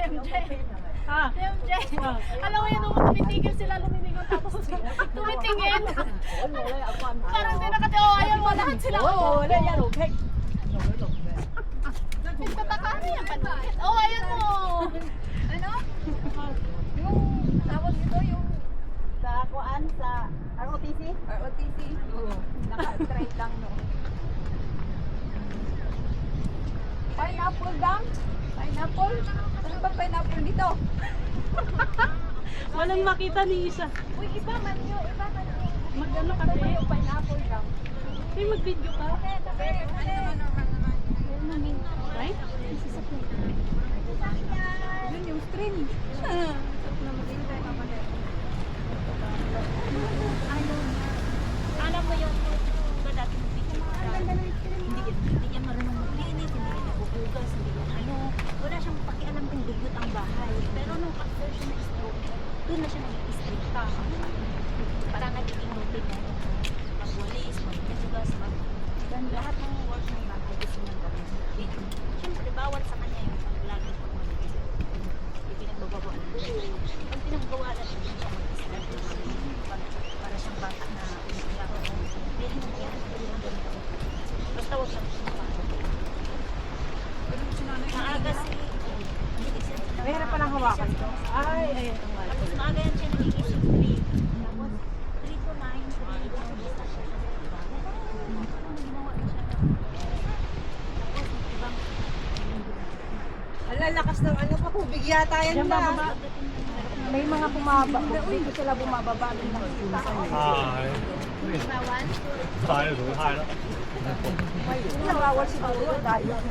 MJ. MJ. Alam mo yun, nung tumitigil sila, lumilingon tapos tumitingin. Parang di nakatiyo, ayan mo lahat sila. Oo, wala yan, okay. Nagtataka na yan, panakit. Oo, ayan mo. Ano? Yung tawag dito, yung sa kuan, sa ROTC? ROTC? Oo. Naka-straight lang, no? Pineapple dam? Pineapple? Ano ba pineapple dito? Walang makita ni isa. Uy, iba man yun, iba man yun. Mag-ano ka Ano yung pineapple dam? Ay, mag-video ka. Right? Yun yung stream. Alam mo yung dati ng video, hindi niya marunong maglinis, hindi niya nagugugas, hindi niya ano, wala siyang pakialam kung dugyot ang bahay. Pero nung after siya na-stroke, doon na siya nag-istrikta. Parang nagiging routine niya. Magwalis, magkasugas, lahat ng work ng bahay gusto niyang gawin. Siyempre, bawal sa kanya yung laging pag-maligis. Ipinagbababa na siya. Pag pinagawa na siya mag-istrikta. Para siyang bata na umiiyak. Hindi mo yan. Basta huwag lang siya maaga si... Mahirap pa lang hawakan ito. Ay, ayun. Tapos maaga yan siya nag-iisip 3. Tapos 3 to 9, 3 basta siya sa iba. Ginawa na siya. Tapos ibang... Ala, lakas ng ano pa, tubig yata yan na. May mga bumaba. Dito sila bumababa. Nawawal siguro dahil yung